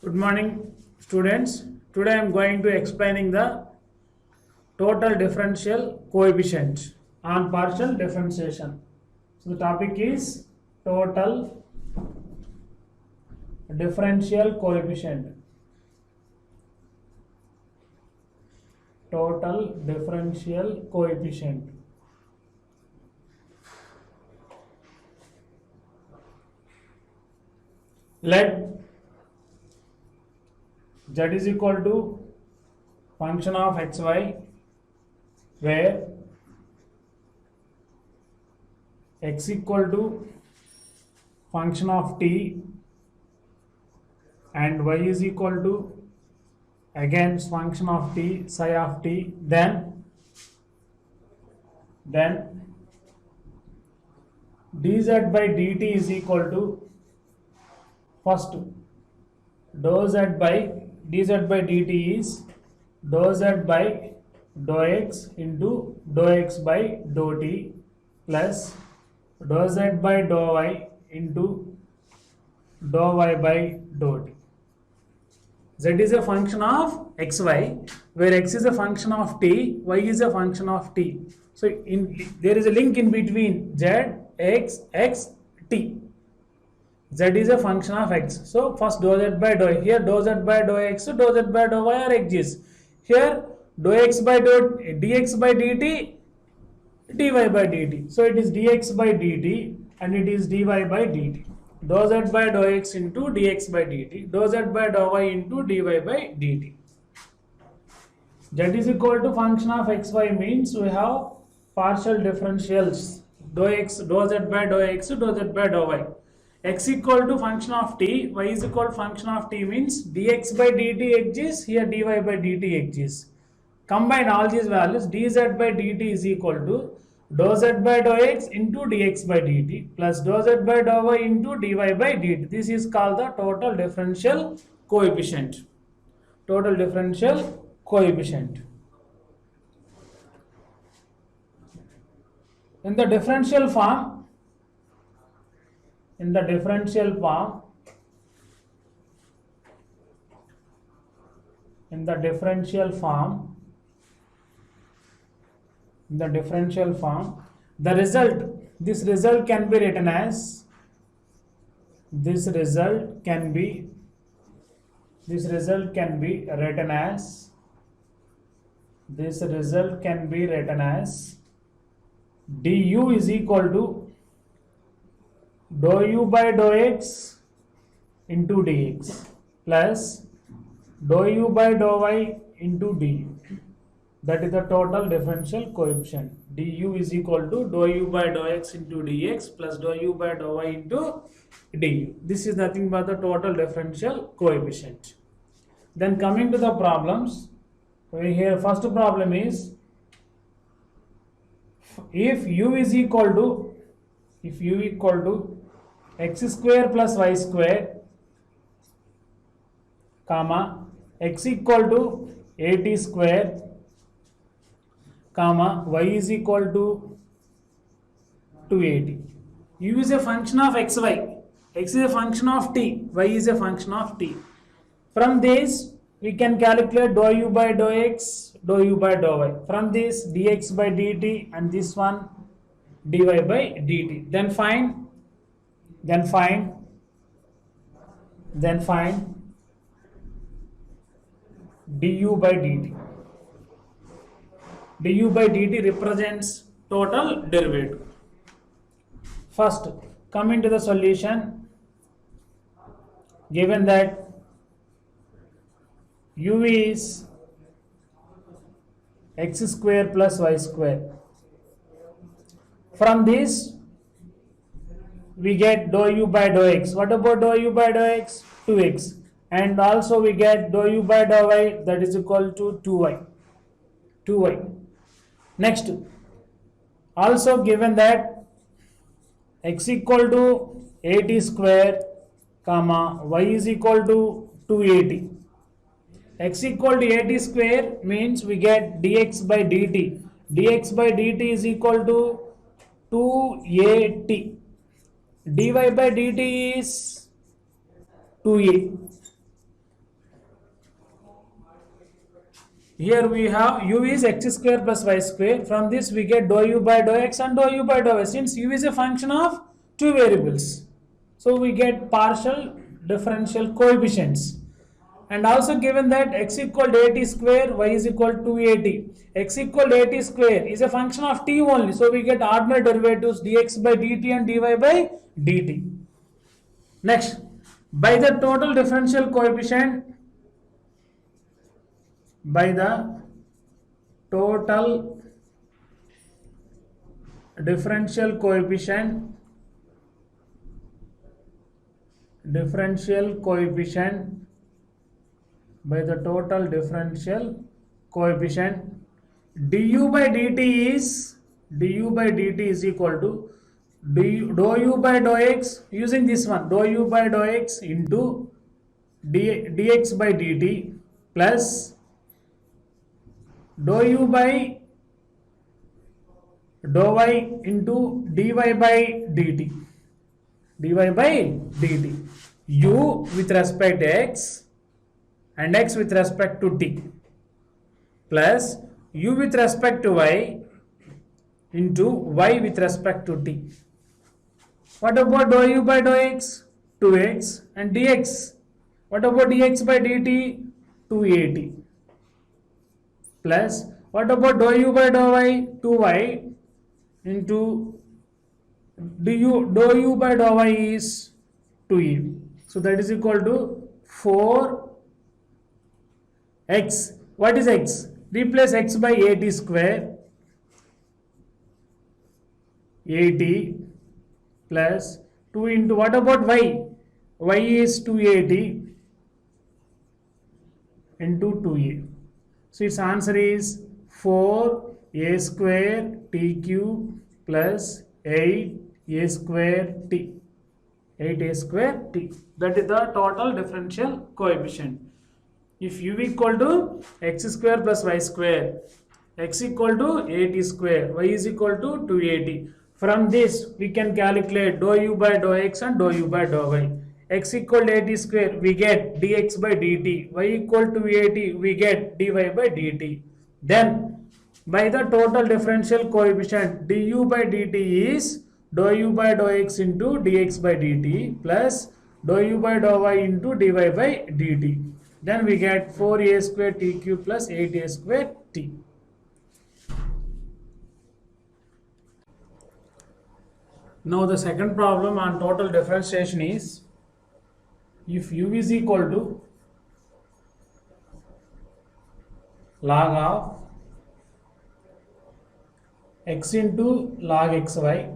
Good morning, students. Today I am going to explaining the total differential coefficient on partial differentiation. So the topic is total differential coefficient. Total differential coefficient. Let z is equal to function of xy where x equal to function of t and y is equal to again function of t psi of t, then dz by dt is equal to first dou z by dz by dt is dou z by dou x into dou x by dou t plus dou z by dou y into dou y by dou t. Z is a function of xy where x is a function of t, y is a function of t. So there is a link in between z, x, t. Z is a function of x. So first dou z by dou y. Here dou z by dou x, dou z by dou y are x's. Here dou x by dou dx by dt, dy by dt. So it is dx by dt and it is dy by dt. Dou z by dou x into dx by dt. Dou z by dou y into dy by dt. Z is equal to function of xy means we have partial differentials. Dou x, dou z by dou x, dou z by dou y. X equal to function of t, y is equal to function of t means dx by dt exists, here dy by dt exists. Combine all these values, dz by dt is equal to dou z by dou x into dx by dt plus dou z by dou y into dy by dt. This is called the total differential coefficient. Total differential coefficient. In the differential form, in the differential form the result, this result can be written as du is equal to dou u by dou x into dx plus dou u by dou y into du. That is the total differential coefficient. Du is equal to dou u by dou x into dx plus dou u by dou y into du. This is nothing but the total differential coefficient. Then coming to the problems, here first problem is if u equal to x square plus y square, comma x equal to at square, comma y is equal to 2at. U is a function of xy, x is a function of t, y is a function of t. From this we can calculate dou u by dou x, dou u by dou y. From this dx by dt and this one dy by dt. Then find du by dt. Du by dt represents total derivative. First, come into the solution. Given that u is x square plus y square, from this we get dou u by dou x. What about dou u by dou x? 2x. And also we get dou u by dou y, that is equal to 2y. Next, also given that x equal to at square, comma y is equal to 2at. X equal to at square means we get dx by dt. Dx by dt is equal to 2at. dy by dt is 2a. Here we have u is x square plus y square. From this we get dou u by dou x and dou u by dou y. Since u is a function of two variables, so we get partial differential coefficients. And also given that x equal to 80 square, y is equal to 80. X equal to 80 square is a function of t only. So we get ordinary derivatives dx by dt and dy by dt. Next, by the total differential coefficient, by the total differential coefficient, by the total differential coefficient, du by dt is equal to dou u by dou x, using this one, dou u by dou x into dx by dt plus dou u by dou y into dy by dt. U with respect to x and x with respect to t plus u with respect to y into y with respect to t. What about dou u by dou x? 2x and dx. What about dx by dt? 280. Plus what about dou u by dou y? 2y into dou u by dou y is 2e. So that is equal to 4x. What is x? Replace x by 80 square. 80 plus 2 into what about y? Y is 280 into 2a. So its answer is 4a square t cube plus 8a square t. 8a square t. That is the total differential coefficient. If u equal to x square plus y square, x equal to 80 square, y is equal to 280. From this we can calculate dou u by dou x and dou u by dou y. X equal to 80 square, we get dx by dt. Y equal to 80, we get dy by dt. Then by the total differential coefficient, du by dt is dou u by dou x into dx by dt plus dou u by dou y into dy by dt. Then we get 4a square t cube plus 8a square t. Now the second problem on total differentiation is, if u is equal to log of x into log xy,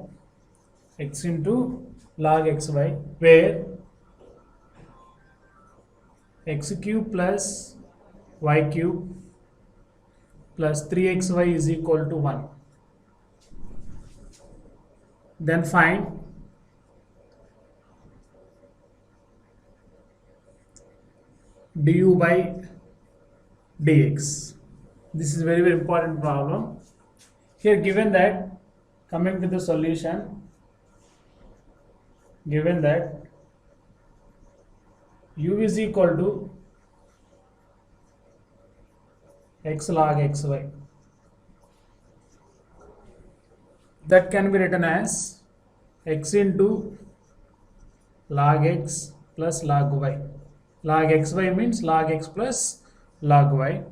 where x cube plus y cube plus 3xy is equal to 1. Then find du by dx. This is very important problem. Here given that, coming to the solution, given that u is equal to x log xy, that can be written as x into log x plus log y. Log xy means log x plus log y,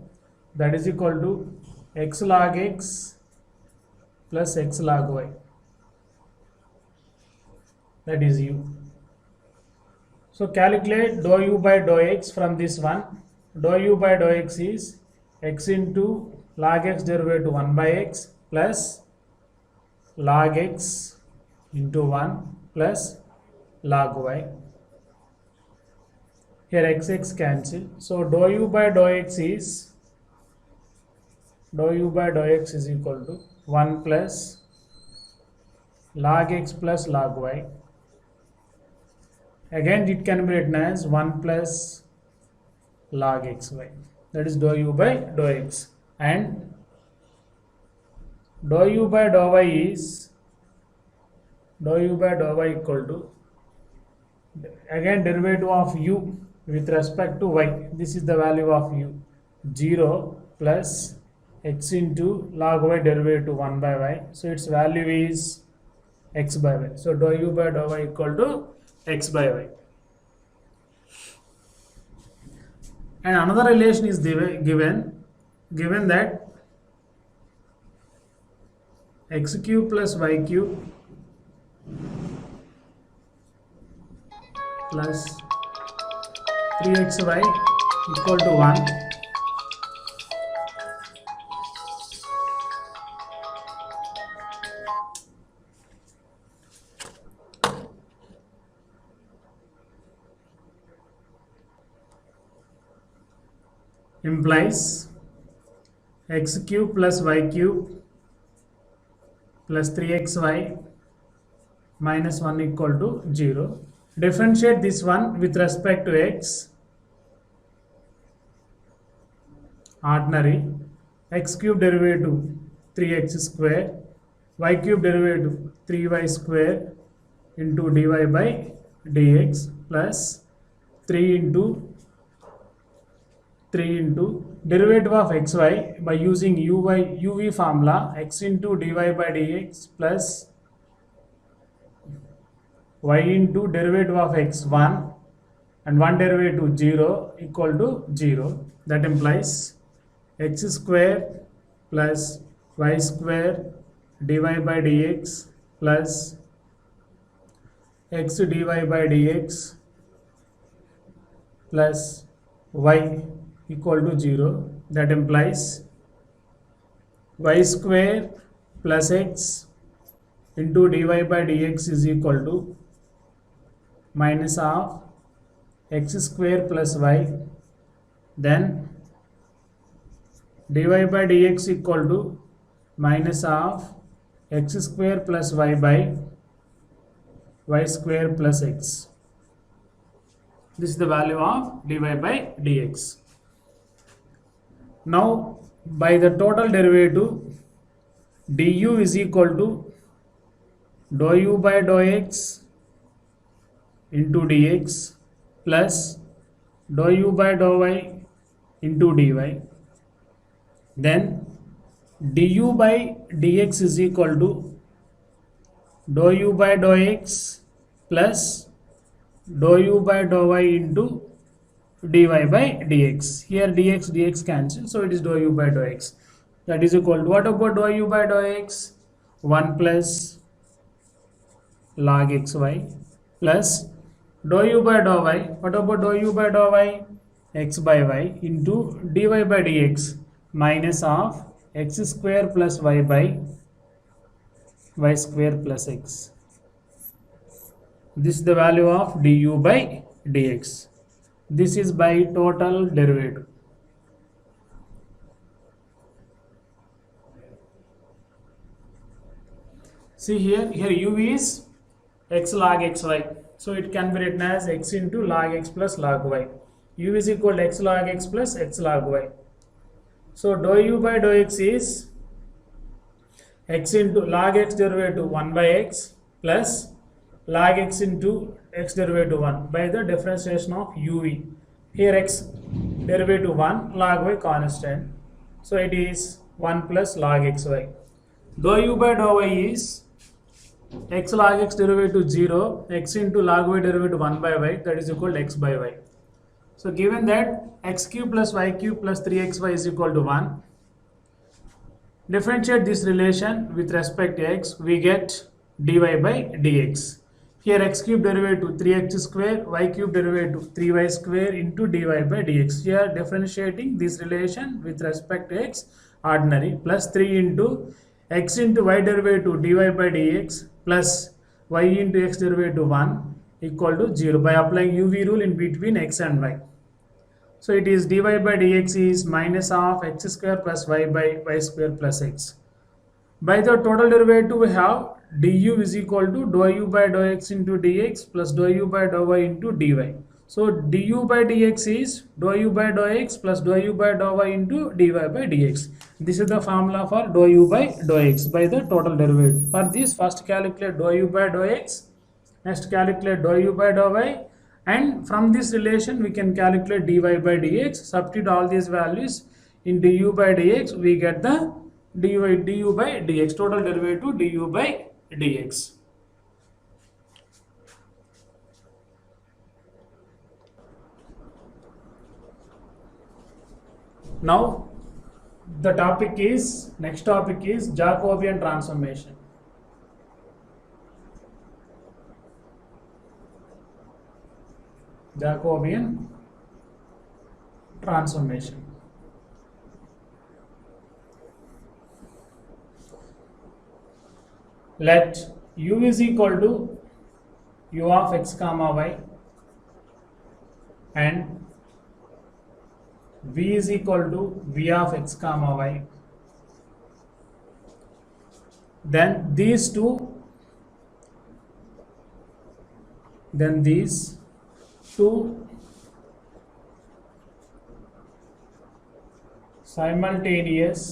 that is equal to x log x plus x log y, that is u. So calculate dou u by dou x from this one. Dou u by dou x is x into log x derivative 1 by x plus log x into 1 plus log y. Here x cancel. So dou u by dou x is equal to 1 plus log x plus log y. Again it can be written as 1 plus log xy. That is dou u by dou x. And dou u by dou y is equal to, again, derivative of u with respect to y. This is the value of u, 0 plus x into log y derivative 1 by y. So its value is x by y. So dou u by dou y equal to x by y. And another relation is given that x cube plus y cube plus 3xy equal to 1. Implies x cube plus y cube plus 3xy minus 1 equal to 0. Differentiate this one with respect to x. Ordinary x cube derivative 3x square, y cube derivative 3y square into dy by dx plus 3 into derivative of xy by using uv formula, x into dy by dx plus y into derivative of x1 and 1 derivative 0 equal to 0. That implies x square plus y square dy by dx plus x dy by dx plus y equal to 0. That implies y square plus x into dy by dx is equal to minus of x square plus y, then dy by dx equal to minus of x square plus y by y square plus x. This is the value of dy by dx. Now by the total derivative, du is equal to dou u by dou x into dx plus dou u by dou y into dy. Then du by dx is equal to dou u by dou x plus dou u by dou y into dy by dx. Here dx cancel, so it is dou u by dou x. That is equal to, what about dou u by dou x? 1 plus log xy plus dou u by dou y. What about dou u by dou y? X by y into dy by dx minus of x square plus y by y square plus x. This is the value of du by dx. This is by total derivative. See here u is x log xy. So it can be written as x into log x plus log y. U is equal to x log x plus x log y. So dou u by dou x is x into log x derivative 1 by x plus log x into x derivative 1 by the differentiation of uv. Here x derivative 1, log y constant. So it is 1 plus log xy. Dou u by dou y is x log x derivative 0, x into log y derivative 1 by y, that is equal to x by y. So given that x cube plus y cube plus 3xy is equal to 1, differentiate this relation with respect to x, we get dy by dx. Here x cube derivative 3x square, y cube derivative 3y square into dy by dx. Here differentiating this relation with respect to x, ordinary, plus 3 into x into y derivative dy by dx plus y into x derivative 1 equal to 0 by applying uv rule in between x and y. So it is dy by dx is minus of x square plus y by y square plus x. By the total derivative we have du is equal to dou u by dou x into dx plus dou u by dou y into dy. So du by dx is dou u by dou x plus dou u by dou y into dy by dx. This is the formula for dou u by dou x by the total derivative. For this, first calculate dou u by dou x, next calculate dou u by dou y, and from this relation we can calculate dy by dx. Substitute all these values in du by dx we get the du by dx, total derivative du by dx. Now the next topic is Jacobian transformation. Jacobian transformation. Let u is equal to u of x comma y and v is equal to v of x comma y. Then these two simultaneous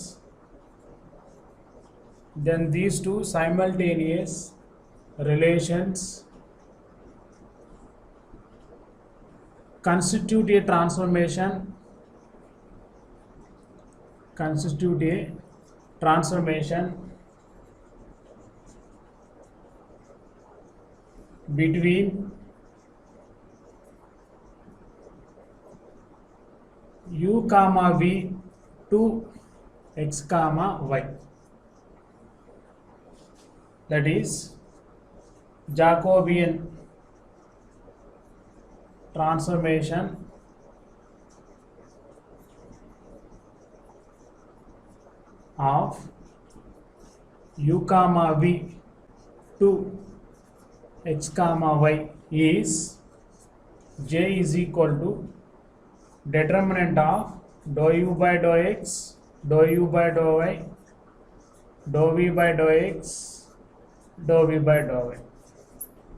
relations constitute a transformation between u comma v to x comma y. That is Jacobian transformation of u comma v to x comma y is j is equal to determinant of dou u by dou x, dou u by dou y, dou v by dou x, dou v by dou y.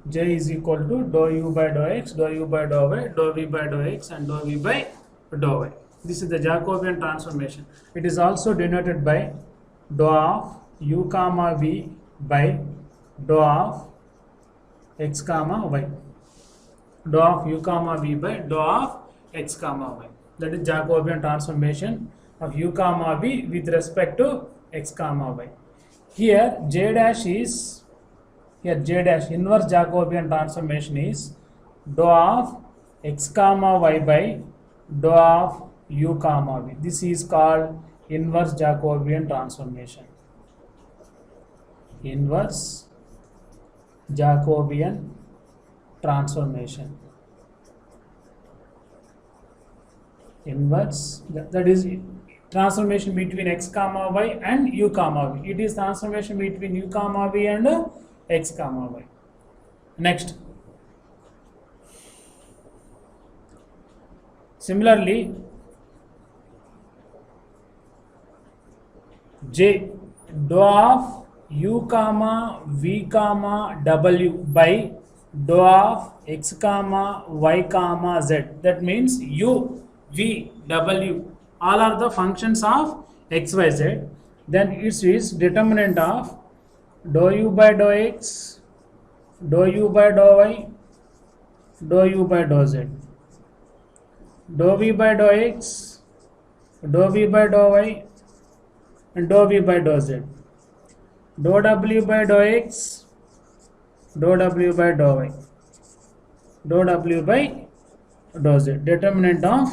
J is equal to dou u by dou x, dou u by dou y, dou v by dou x and dou v by dou y. This is the Jacobian transformation. It is also denoted by dou of u comma v by dou of x comma y. Dou of u comma v by dou of x comma y. That is Jacobian transformation of u comma v with respect to x comma y. Here j dash inverse Jacobian transformation is dou of x comma y by dou of u comma v. This is called inverse Jacobian transformation. Inverse Jacobian transformation. Inverse, that is transformation between x comma y and u comma v. It is transformation between u comma v and x comma y. Next, similarly j dou of u comma v comma w by dou of x comma y comma z. That means u, v, w all are the functions of x, y, z. Then it is determinant of dou u by dou x, dou u by dou y, dou u by dou z, dou v by dou x, dou v by dou y and dou v by dou z, dou w by dou x, dou w by dou y, dou w by dou z. Determinant of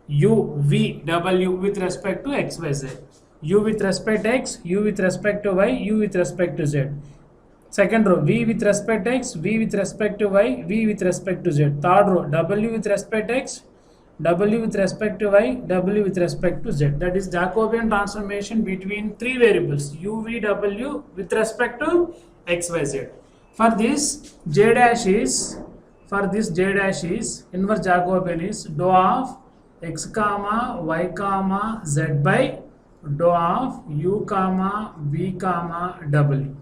u, v, w with respect to x, y, z. U with respect to x, u with respect to y, u with respect to z. Second row, v with respect to x, v with respect to y, v with respect to z. Third row, w with respect to x, w with respect to y, w with respect to z. That is Jacobian transformation between three variables u, v, w with respect to x, y, z. For this j dash is inverse Jacobian is dou of x comma y comma z by dou of u comma v comma w.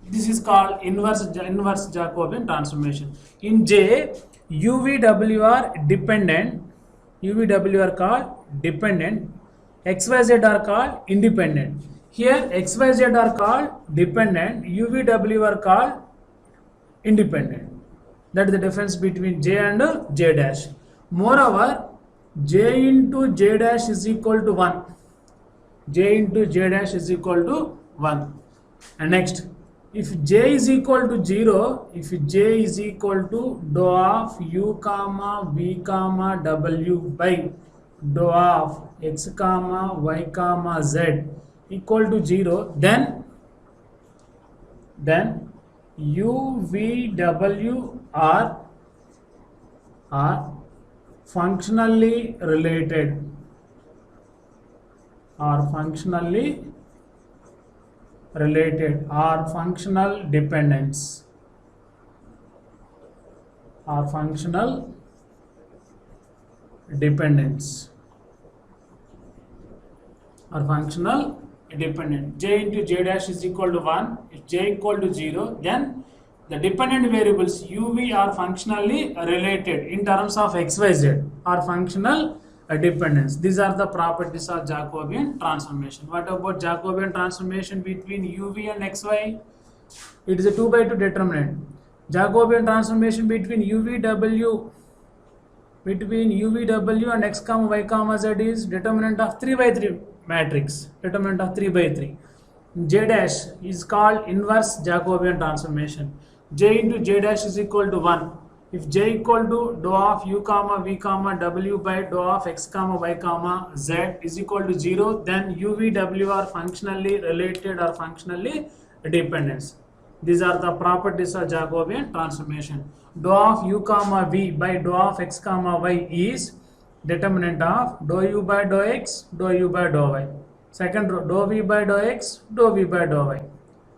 This is called inverse Jacobian transformation. In J, u, v, w are dependent. U, v, w are called dependent. X, y, z are called independent. Here x, y, z are called dependent. U, v, w are called independent. That is the difference between J and J dash. Moreover, j into j dash is equal to 1. J into j dash is equal to 1. And next, if j is equal to 0, if j is equal to dou of u comma v comma w by dou of x comma y comma z equal to 0, then u v w are functionally related, are functionally related, are functional dependence, are functional dependence, are functional dependent. J into j dash is equal to 1. If j equal to 0, then the dependent variables uv are functionally related in terms of xyz, are functional dependence. These are the properties of Jacobian transformation. What about Jacobian transformation between uv and xy? It is a 2 by 2 determinant. Jacobian transformation between uvw and x comma y comma z is determinant of 3 by 3 matrix, determinant of 3 by 3. J dash is called inverse Jacobian transformation. J into j dash is equal to 1. If j equal to dou of u comma v comma w by dou of x comma y comma z is equal to 0, then u v w are functionally related or functionally dependent. These are the properties of Jacobian transformation. Dou of u comma v by dou of x comma y is determinant of dou u by dou x, dou u by dou y. Second row, dou v by dou x, dou v by dou y.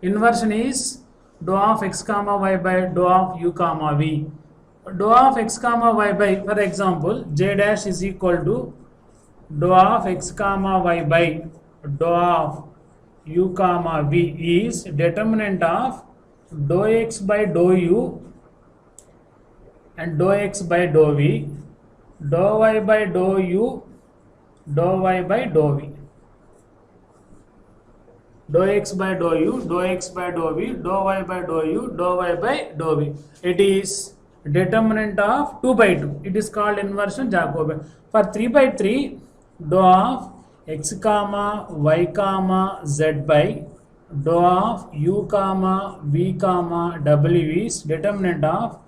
Inversion is dou of x comma y by dou of u comma v. Dou of x comma y by, for example, j dash is equal to dou of x comma y by dou of u comma v is determinant of dou x by dou u and dou x by dou v, dou y by dou u, dou y by dou v. Dou x by dou u, dou x by dou v, dou y by dou u, dou y by dou v. It is determinant of 2 by 2. It is called inversion Jacobian. For 3 by 3, dou of x comma y comma z by dou of u comma v comma w is determinant of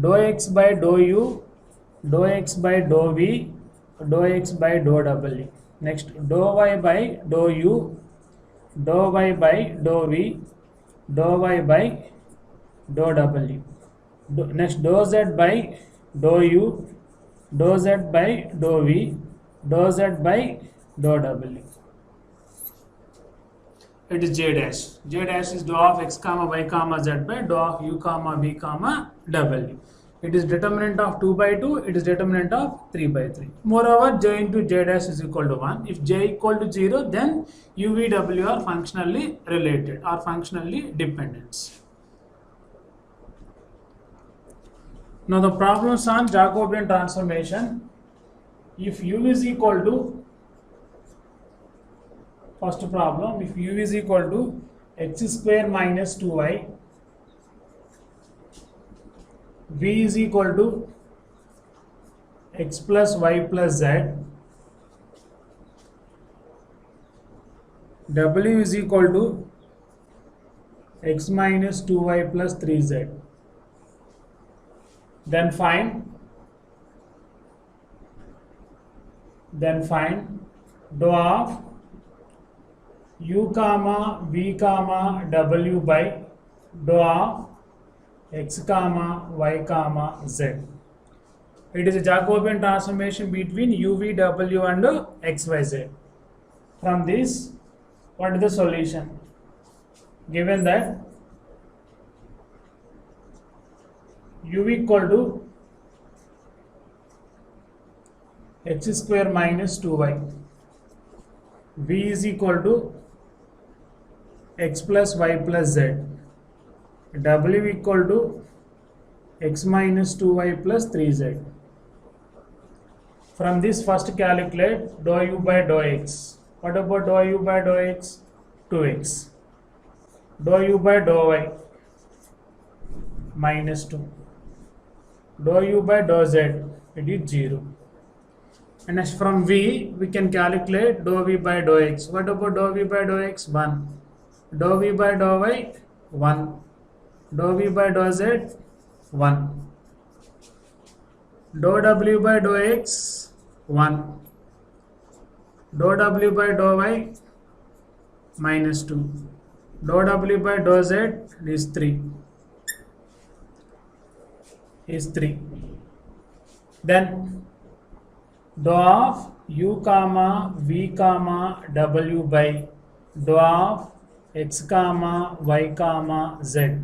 dou x by dou u, dou x by dou v, dou x by dou w. Next, dou y by dou u, dou y by dou v, dou y by dou w. Next, dou z by dou u, dou z by dou v, dou z by dou w. It is j dash. J dash is dou of x comma y comma z by dou of u comma v comma w. It is determinant of 2 by 2. It is determinant of 3 by 3. Moreover, j into j dash is equal to 1. If j equal to 0, then u, v, w are functionally related, are functionally dependent. Now the problems on Jacobian transformation. If u is equal to, first problem, if u is equal to x square minus 2y, v is equal to x plus y plus z, w is equal to x minus 2y plus 3z. Then find dou of u comma v comma w by dou of x comma y comma z. It is a Jacobian transformation between u, v, w and x, y, z. From this, what is the solution? Given that u equal to x square minus 2y, v is equal to x plus y plus z, w equal to x minus 2y plus 3z. From this, first calculate dou u by dou x. What about dou u by dou x? 2x. Dou u by dou y minus 2. Dou u by dou z, it is 0. And next from V, we can calculate dou V by dou X. What about dou V by dou X? 1. Dou V by dou Y? 1. Dou V by dou Z? 1. Dou W by dou X? 1. Dou W by dou Y? Minus 2. Dou W by dou Z is 3. Then dou of U comma V comma W by dou of X comma Y comma Z,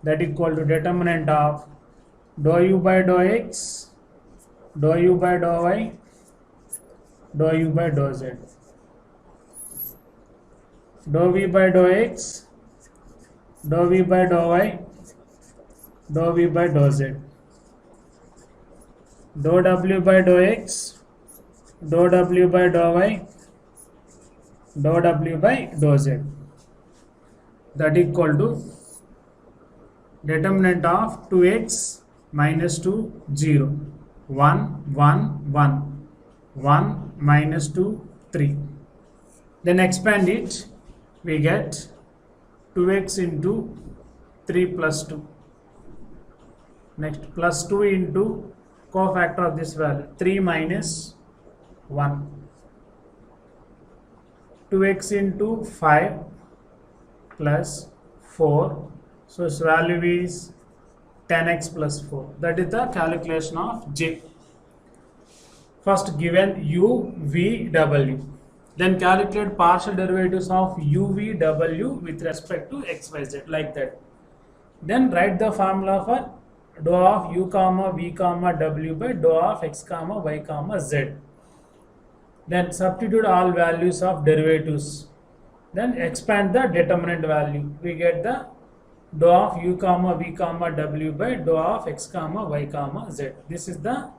that equal to determinant of dou U by dou X, dou U by dou Y, dou U by dou Z. Dou V by dou X, dou V by dou Y, dou V by dou Z. Dou W by dou X, dou W by dou Y, dou W by dou Z, that equal to determinant of 2x minus 2, 0, 1, 1, 1, 1 minus 2, 3. Then expand it, we get 2x into 3 plus 2. Next, plus 2 into cofactor of this value, 3 minus 1. 2x into 5 plus 4. So its value is 10x plus 4. That is the calculation of J. First given u, v, w. Then calculate partial derivatives of u, v, w with respect to x, y, z, like that. Then write the formula for dou of u comma v comma w by dou of x comma y comma z. Then substitute all values of derivatives. Then expand the determinant value. We get the dou of u comma v comma w by dou of x comma y comma z. This is the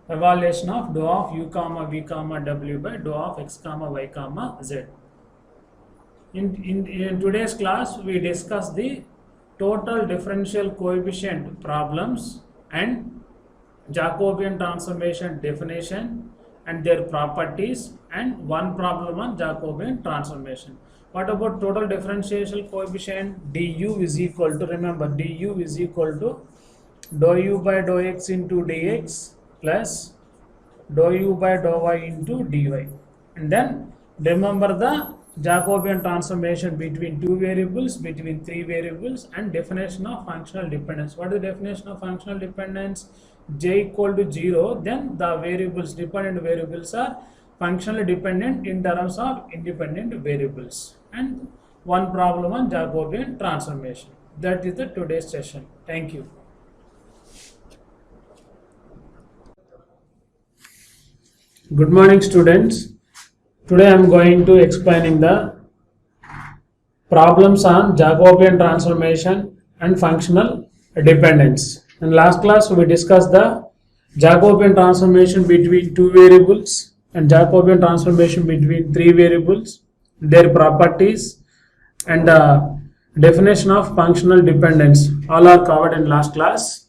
evaluation of dou of u comma v comma w by dou of x comma y comma z. In today's class, we discuss the total differential coefficient problems and Jacobian transformation definition and their properties, and one problem on Jacobian transformation. What about total differential coefficient? Du is equal to, remember, du is equal to dou u by dou x into dx plus dou u by dou y into dy. And then remember the Jacobian transformation between two variables, between three variables, and definition of functional dependence. What is the definition of functional dependence? J equal to 0, then the variables, dependent variables, are functionally dependent in terms of independent variables. And one problem on Jacobian transformation. That is the today's session. Thank you. Good morning, students. Today I am going to explaining the problems on Jacobian transformation and functional dependence. In last class we discussed the Jacobian transformation between two variables and Jacobian transformation between three variables, their properties, and the definition of functional dependence. All are covered in last class.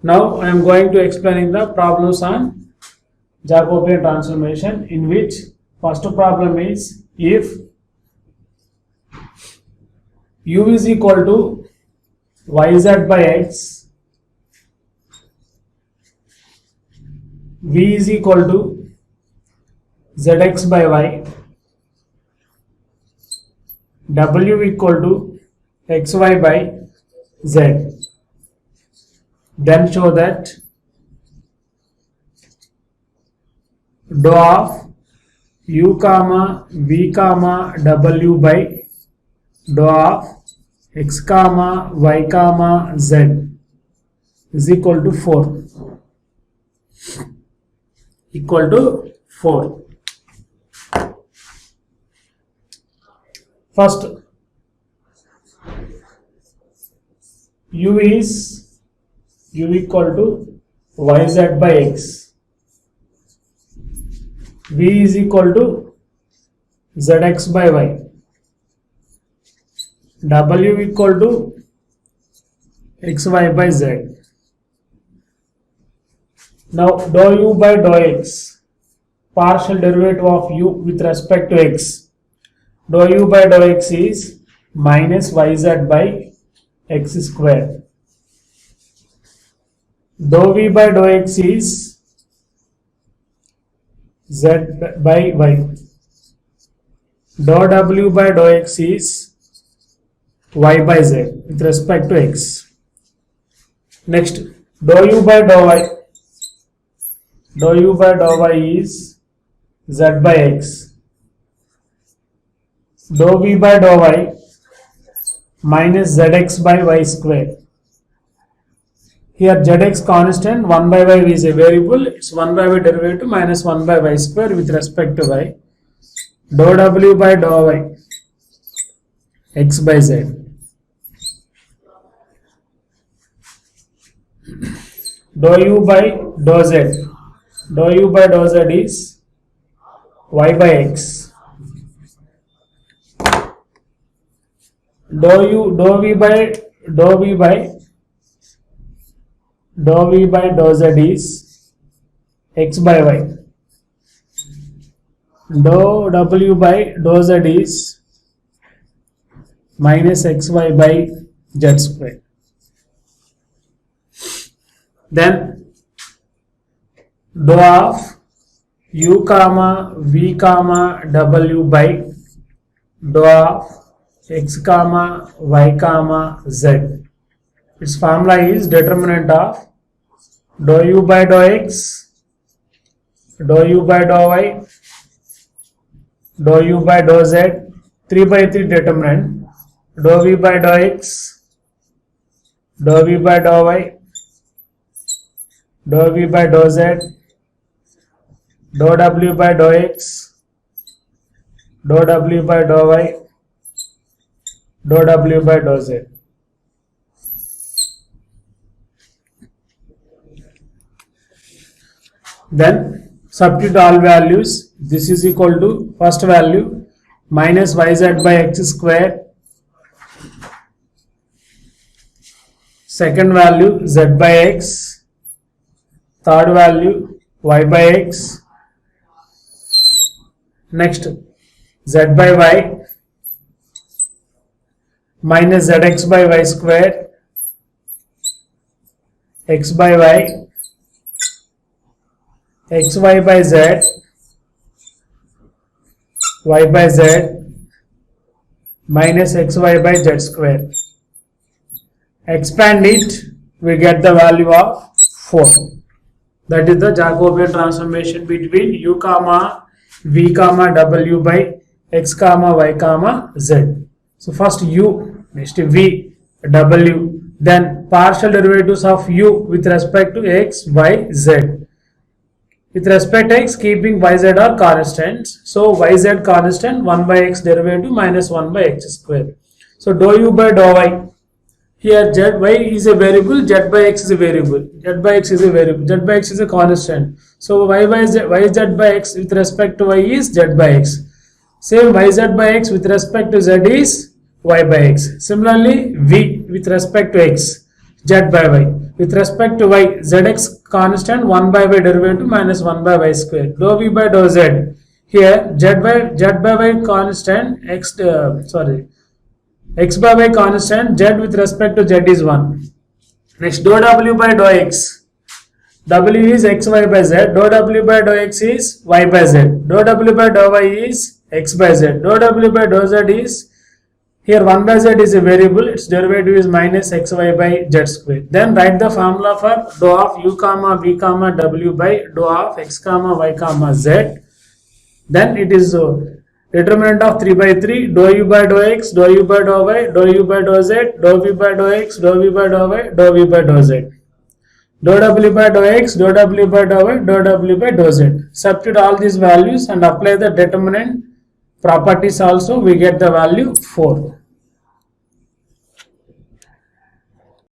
Now I am going to explaining the problems on Jacobian transformation, in which first problem is if u is equal to yz by x, v is equal to zx by y, w equal to xy by z, then show that dou of u comma v comma w by dou of x comma y comma z is equal to 4. Equal to 4. First, u equal to yz by x. V is equal to zx by y, W equal to xy by z. Now dou u by dou x, partial derivative of u with respect to x. Dou u by dou x is minus yz by x square. Dou v by dou x is z by y. Dou w by dou x is y by z with respect to x. Next, dou u by dou y. Dou u by dou y is z by x. Dou v by dou y minus zx by y square. Here zx constant, 1 by y is a variable, it's 1 by y derivative minus 1 by y square with respect to y. Dou w by dou y, x by z. Dou u by dou z. Dou u by dou z is y by x. Dou v by dou z is x by y. Dou w by dou z is minus xy by z square. Then dou of u comma v comma w by dou of x comma y comma z. Its formula is determinant of dou u by dou x, dou u by dou y, dou u by dou z, 3 by 3 determinant, dou v by dou x, dou v by dou y, dou v by dou z, dou w by dou x, dou w by dou y, dou w by dou z. Then substitute all values. This is equal to first value minus yz by x square, second value z by x, third value y by x, next z by y minus zx by y square, x by y, xy by z, y by z minus xy by z square. Expand it, we get the value of 4. That is the Jacobian transformation between u comma v comma w by x comma y comma z. So first u, next v, w, then partial derivatives of u with respect to x, y, z. With respect to x, keeping yz are constants. So yz constant, 1 by x derivative minus 1 by x square. So dou u by dou y. Here z y is a variable, z by x is a variable. Z by x is a variable, z by x is a constant. So y z by x with respect to y is z by x. Same yz by x with respect to z is y by x. Similarly, v with respect to x, z by y. With respect to y, zx constant, 1 by y derivative minus 1 by y square. Dou v by dou z. Here z by y constant, x by y constant, z with respect to z is 1. Next, dou w by dou x. W is xy by z. Dou w by dou x is y by z. Dou w by dou y is x by z. Dou w by dou z is, here 1 by z is a variable, its derivative is minus xy by z square. Then write the formula for dou of u comma v comma w by dou of x comma y comma z. Then it is determinant of 3 by 3, dou u by dou x, dou u by dou y, dou u by dou z, dou v by dou x, dou v by dou y, dou v by dou z. Dou w by dou x, dou w by dou y, dou w by dou z. Substitute all these values and apply the determinant properties also, we get the value 4.